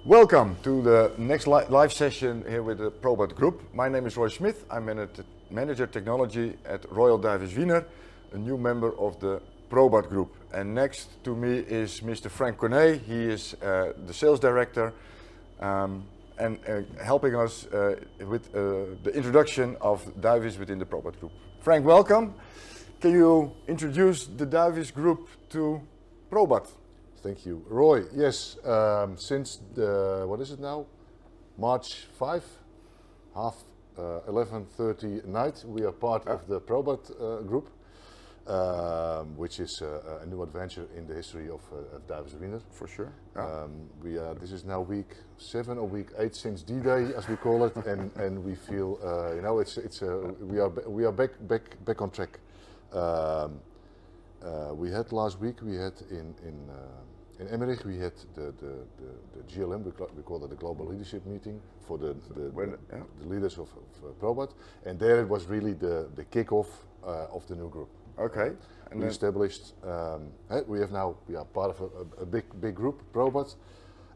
Welcome to the next live session here with the PROBAT Group. My name is Roy Smith. I'm Manager Technology at Royal Davis Wiener, a new member of the PROBAT Group. And next to me is Mr. Frank Cornet. He is the Sales Director and helping us with the introduction of Davis within the PROBAT Group. Frank, welcome. Can you introduce the Davis Group to PROBAT? Thank you. Roy, yes, since what is it now? March 5, 11:30 at night, we are part of the PROBAT Group, which is a new adventure in the history of Davis Wiener. For sure. This is now week 7 or week 8 since D-Day, as we call it, and we feel, we are back on track. We had last week, we had in Emmerich, we had the GLM, we call it the Global Leadership Meeting for the leaders of PROBAT, and there it was really the kickoff of the new group. Okay. And we established, we are part of a big group, PROBAT,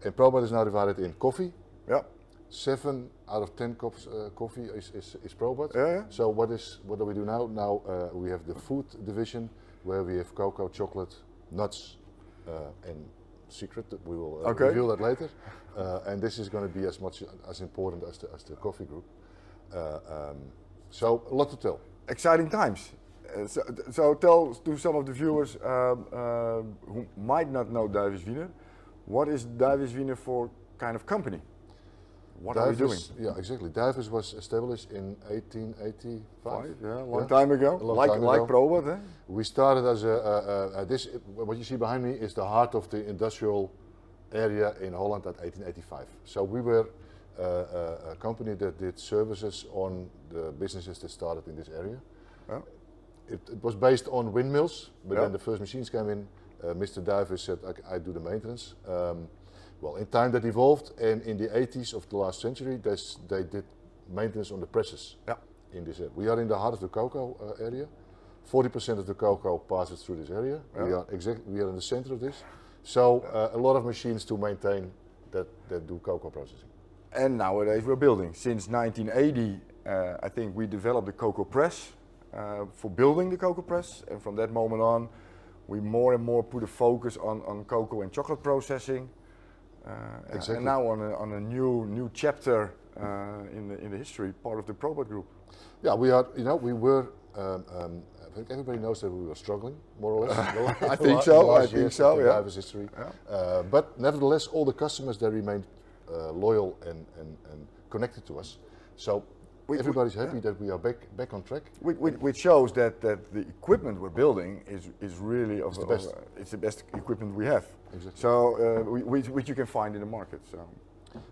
and PROBAT is now divided in coffee. Yeah. 7 out of 10 cups coffee is PROBAT. Yeah. So what do we do now? Now we have the food division where we have cocoa, chocolate, nuts, and secret. We will reveal that later. And this is going to be as important as the coffee group. So a lot to tell. Exciting times. So tell to some of the viewers who might not know Davis Wiener, what is Davis Wiener for kind of company? What are we doing? Yeah, exactly. Davis was established in 1885. Yeah, a long time ago. Like PROBAT, eh? We started as what you see behind me is the heart of the industrial area in Holland at 1885. So we were a company that did services on the businesses that started in this area. Yeah. It was based on windmills, but then the first machines came in. Mr. Davis said, I do the maintenance. Well, in time that evolved, and in the 80s of the last century, they did maintenance on the presses. Yeah. In this area. We are in the heart of the cocoa area. 40% of the cocoa passes through this area. Yeah. We are in the center of this. So a lot of machines to maintain that do cocoa processing. And nowadays we're building. Since 1980, I think we developed the cocoa press for building the cocoa press, and from that moment on, we more and more put a focus on cocoa and chocolate processing. Exactly. And now on a new chapter in the history, part of the PROBAT Group. Yeah, we are. We were. I think everybody knows that we were struggling, more or less. I think so. Yeah. Davis history. Yeah. But nevertheless, all the customers they remained loyal and connected to us. So everybody's happy that we are back on track. Which shows that the equipment we're building is really the best. It's the best equipment we have. Exactly. So which you can find in the market. So.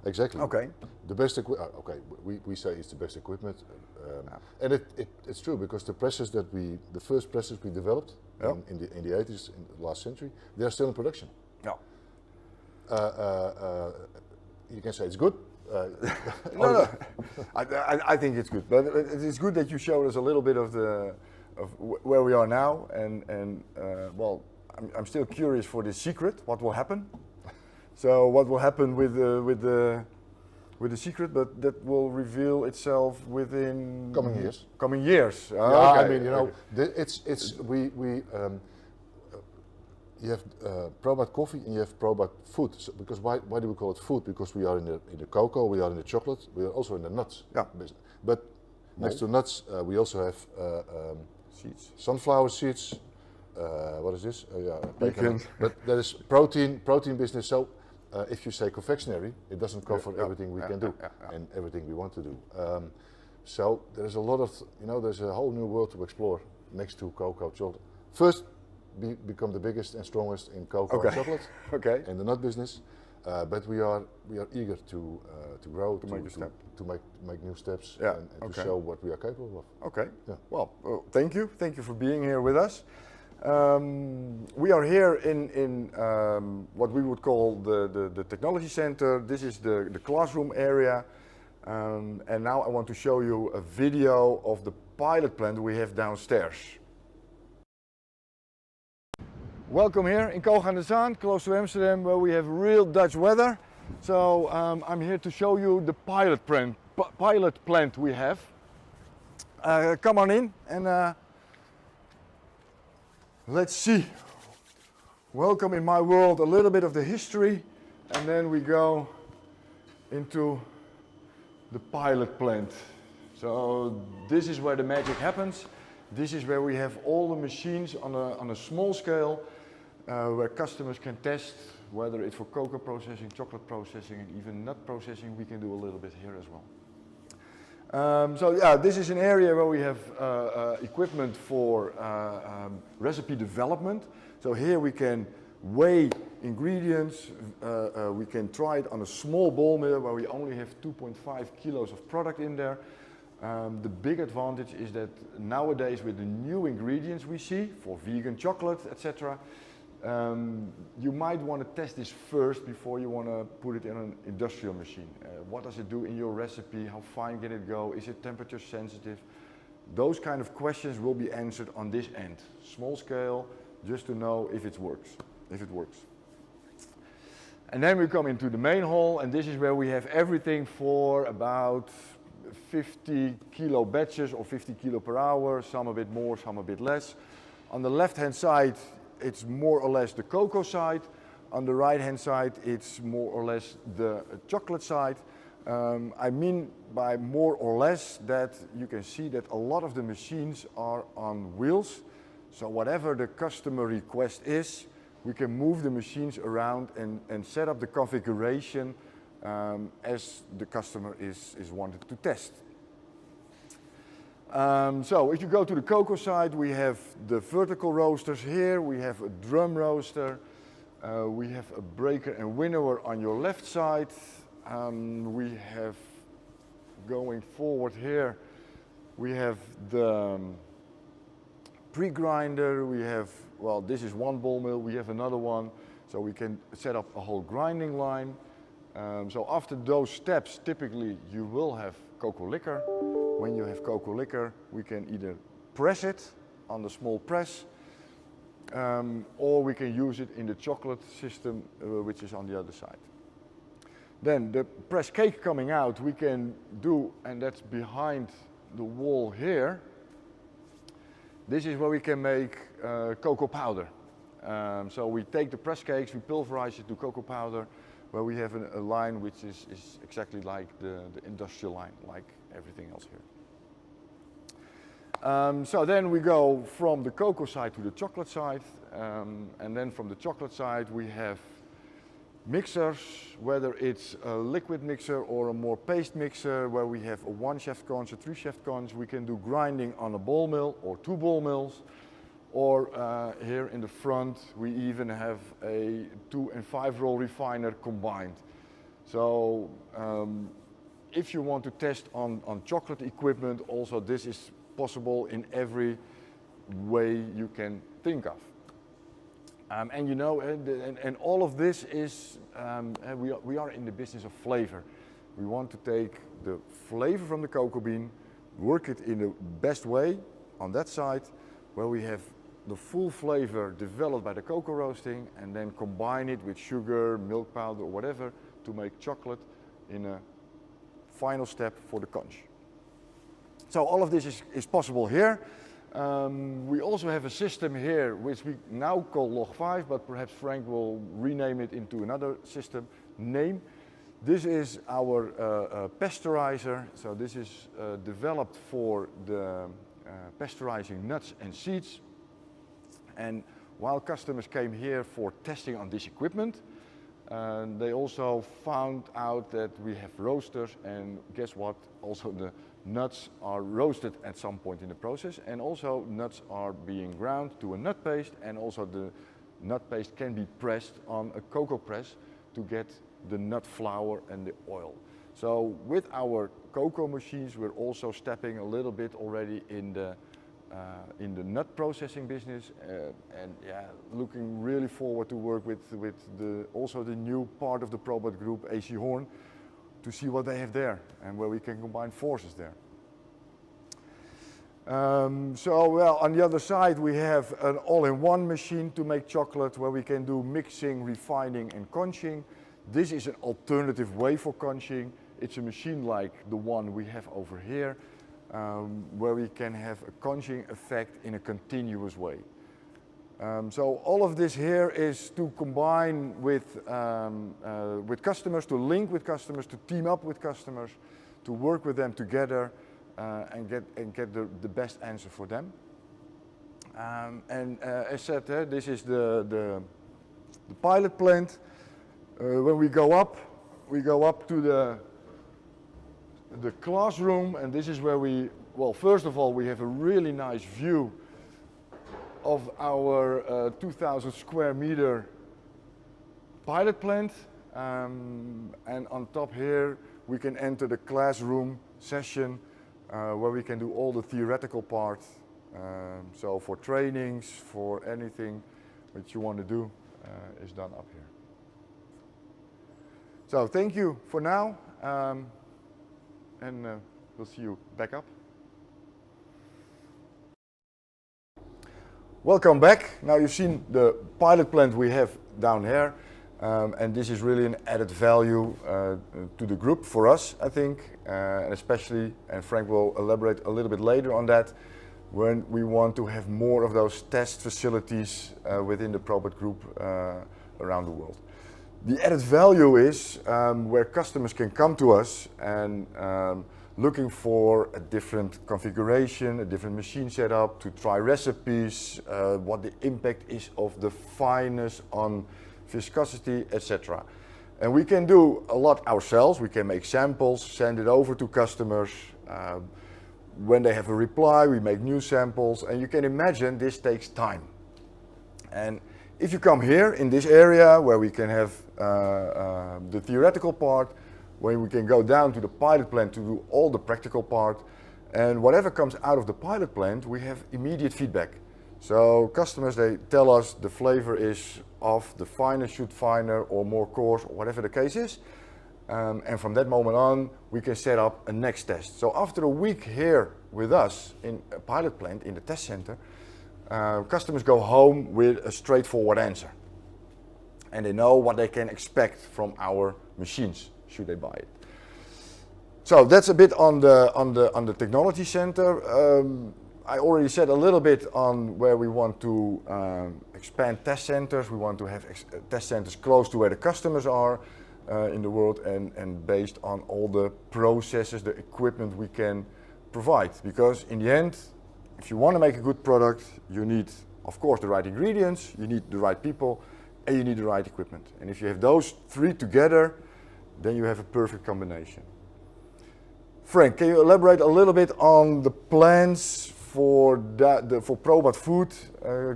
Exactly. Okay. The best equipment. Okay, we say it's the best equipment, and it's true because the first presses we developed in the 80s, in the last century, they are still in production. Yeah. You can say it's good. No. I think it's good, but it's good that you showed us a little bit of where we are now, and well, I'm still curious for the secret. What will happen? So what will happen with the secret? But that will reveal itself within coming years. Coming years. Yeah, okay. I mean, you have PROBAT coffee and you have PROBAT food. So because why do we call it food? Because we are in the cocoa, we are in the chocolate, we are also in the nuts business. But next to nuts, we also have seeds, sunflower seeds. What is this? Bacon. But there is protein business. So if you say confectionery, it doesn't cover everything we can do and everything we want to do. So there's a lot of, there's a whole new world to explore next to cocoa, chocolate. First, become the biggest and strongest in cocoa and chocolate, and the nut business. But we are eager to grow, to make new steps, and to show what we are capable of. Okay. Yeah. Well, thank you for being here with us. We are here in what we would call the technology center. This is the classroom area, and now I want to show you a video of the pilot plant we have downstairs. Welcome here in Koog aan de Zaan, close to Amsterdam, where we have real Dutch weather. So I'm here to show you the pilot plant we have. Come on in and let's see. Welcome in my world, a little bit of the history, and then we go into the pilot plant. So this is where the magic happens. This is where we have all the machines on a small scale where customers can test whether it's for cocoa processing, chocolate processing, and even nut processing. We can do a little bit here as well. So yeah, this is an area where we have equipment for recipe development. So here we can weigh ingredients, we can try it on a small ball mill where we only have 2.5 kilos of product in there. The big advantage is that nowadays with the new ingredients we see for vegan chocolate, etc., you might want to test this first before you want to put it in an industrial machine. What does it do in your recipe? How fine can it go? Is it temperature sensitive? Those kind of questions will be answered on this end. Small scale, just to know if it works. And then we come into the main hall, and this is where we have everything for about 50 kilo batches or 50 kilo per hour, some a bit more, some a bit less. On the left hand side, it's more or less the cocoa side. On the right hand side, it's more or less the chocolate side. I mean by more or less that you can see that a lot of the machines are on wheels. So whatever the customer request is, we can move the machines around and set up the configuration as the customer is wanted to test. So if you go to the cocoa side, we have the vertical roasters here, we have a drum roaster, we have a breaker and winnower on your left side, we have, going forward here, we have the pre-grinder, we have, well, this is one ball mill, we have another one, so we can set up a whole grinding line. So after those steps, typically you will have cocoa liquor. When you have cocoa liquor, we can either press it on the small press, or we can use it in the chocolate system, which is on the other side. Then the press cake coming out, we can do, and that's behind the wall here. This is where we can make cocoa powder. So we take the press cakes, we pulverize it to cocoa powder, where we have a line which is exactly like the industrial line, like everything else here. So then we go from the cocoa side to the chocolate side, and then from the chocolate side we have mixers, whether it's a liquid mixer or a more paste mixer, where we have a 1 shaft cons, a 3 shaft cons. We can do grinding on a ball mill or 2 ball mills, or here in the front we even have a 2 and 5 roll refiner combined. So if you want to test on chocolate equipment, also this is possible in every way you can think of. And you know, and all of this is, we are in the business of flavor. We want to take the flavor from the cocoa bean, work it in the best way on that side, where we have the full flavor developed by the cocoa roasting, and then combine it with sugar, milk powder, or whatever to make chocolate in a final step for the conch. So all of this is possible here. We also have a system here which we now call Log 5, but perhaps Frank will rename it into another system name. This is our pasteurizer. So this is developed for the pasteurizing nuts and seeds. And while customers came here for testing on this equipment, they also found out that we have roasters, and guess what? Also the nuts are roasted at some point in the process, and also nuts are being ground to a nut paste, and also the nut paste can be pressed on a cocoa press to get the nut flour and the oil. So with our cocoa machines, we're also stepping a little bit already in the nut processing business, and yeah, looking really forward to work with also the new part of the PROBAT Group, AC Horn, to see what they have there and where we can combine forces there. So well, on the other side we have an all-in-one machine to make chocolate, where we can do mixing, refining and conching. This is an alternative way for conching. It's a machine like the one we have over here, where we can have a conching effect in a continuous way. So all of this here is to combine with customers, to link with customers, to team up with customers, to work with them together and get the best answer for them. As said, this is the pilot plant. When we go up to the classroom, and this is where well, first of all, we have a really nice view of our 2,000 square meter pilot plant. And on top here, we can enter the classroom session where we can do all the theoretical part. So for trainings, for anything which you want to do, is done up here. So thank you for now, and we'll see you back up. Welcome back. Now you've seen the pilot plant we have down here, and this is really an added value to the group for us, I think, and especially, and Frank will elaborate a little bit later on that, when we want to have more of those test facilities within the PROBAT Group around the world. The added value is where customers can come to us and looking for a different configuration, a different machine setup, to try recipes, what the impact is of the fineness on viscosity, etc. And we can do a lot ourselves. We can make samples, send it over to customers. When they have a reply, we make new samples, and you can imagine this takes time. And if you come here in this area where we can have the theoretical part, when we can go down to the pilot plant to do all the practical part, and whatever comes out of the pilot plant, we have immediate feedback. So customers, they tell us the flavor is off, the finer should finer or more coarse, or whatever the case is. And from that moment on, we can set up a next test. So after a week here with us in a pilot plant in the test center, customers go home with a straightforward answer. And they know what they can expect from our machines, should they buy it. So that's a bit on the technology center. I already said a little bit on where we want to expand test centers. We want to have test centers close to where the customers are in the world, and based on all the processes, the equipment we can provide. Because in the end, if you want to make a good product, you need, of course, the right ingredients, you need the right people, and you need the right equipment. And if you have those three together, then you have a perfect combination. Frank, can you elaborate a little bit on the plans for for PROBAT Food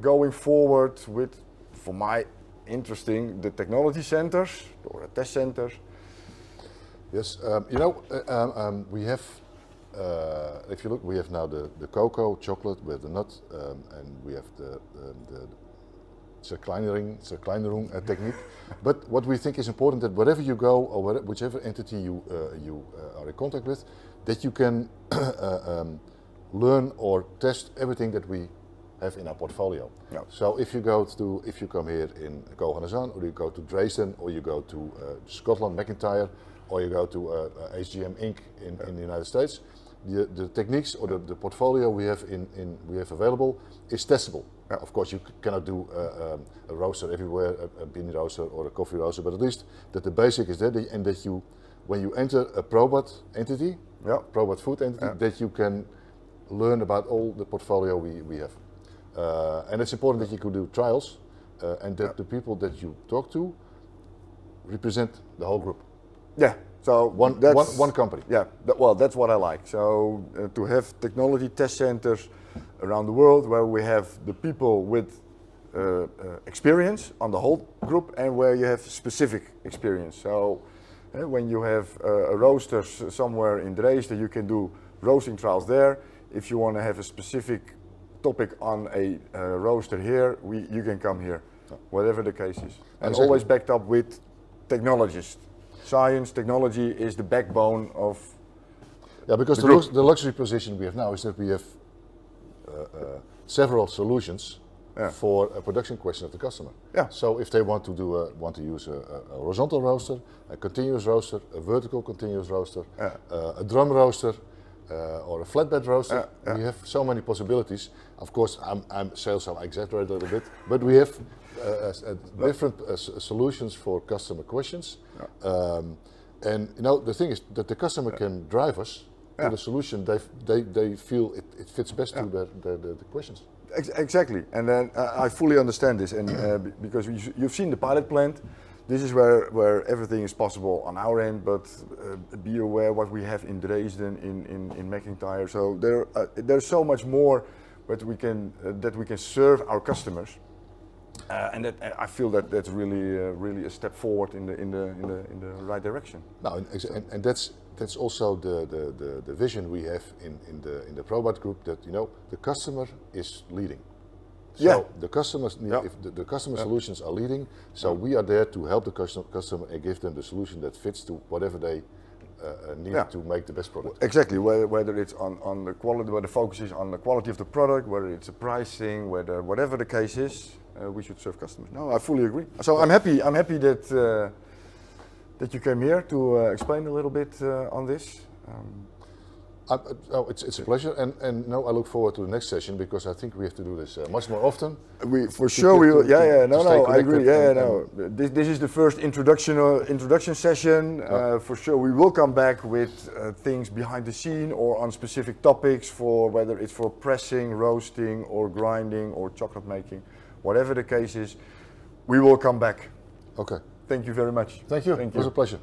going forward with, for my interesting, the technology centers or the test centers? Yes, we have, if you look, we have now the cocoa, chocolate with the nut, and we have the Zerkleinerung technique. But what we think is important, that wherever you go, or whichever entity you are in contact with, that you can learn or test everything that we have in our portfolio. Yeah. So if you come here in Koganazan, or you go to Dresden, or you go to Scotland, McIntyre, or you go to HGM Inc. in the United States, the techniques or the portfolio we have available is testable. Yeah. Of course, you cannot do a roaster everywhere, a bean roaster or a coffee roaster, but at least that the basic is there, and that you, when you enter a PROBAT entity, yeah, PROBAT Food entity, yeah, that you can learn about all the portfolio we have. And it's important that you can do trials, and that, yeah, the people that you talk to represent the whole group. Yeah. So one company. Yeah. Well, that's what I like. So to have technology test centers around the world where we have the people with experience on the whole group, and where you have specific experience. So when you have a roaster somewhere in Dresden, you can do roasting trials there. If you want to have a specific topic on a roaster here, you can come here, whatever the case is. And exactly, always backed up with technologists. Science, technology is the backbone of. Yeah, because the luxury position we have now is that we have several solutions for a production question of the customer. Yeah. So if they want to use a horizontal roaster, a continuous roaster, a vertical continuous roaster, a drum roaster, or a flatbed roaster, we have so many possibilities. Of course, I'm sales, so I exaggerate a little bit, but we have different solutions for customer questions. And you know, the thing is that the customer can drive us to the solution they feel it fits best to the questions. Exactly, and then I fully understand this, and because you've seen the pilot plant, this is where everything is possible on our end, but be aware what we have in Dresden, in McIntyre. So there's so much more that we can serve our customers, and I feel that that's really a step forward in the right direction. No, and that's also the vision we have in the PROBAT Group, that you know the customer is leading. So the customers need, if the customer solutions are leading, so we are there to help the customer and give them the solution that fits to whatever they need to make the best product. Exactly, whether it's on the quality, where the focus is on the quality of the product, whether it's the pricing, whatever the case is, we should serve customers. No, I fully agree. So I'm happy that you came here to explain a little bit on this. It's a pleasure, and now I look forward to the next session, because I think we have to do this much more often. I agree. This is the first introduction session. For sure, we will come back with things behind the scene or on specific topics, for whether it's for pressing, roasting, or grinding, or chocolate making, whatever the case is. We will come back. Okay. Thank you very much. Thank you. It was a pleasure.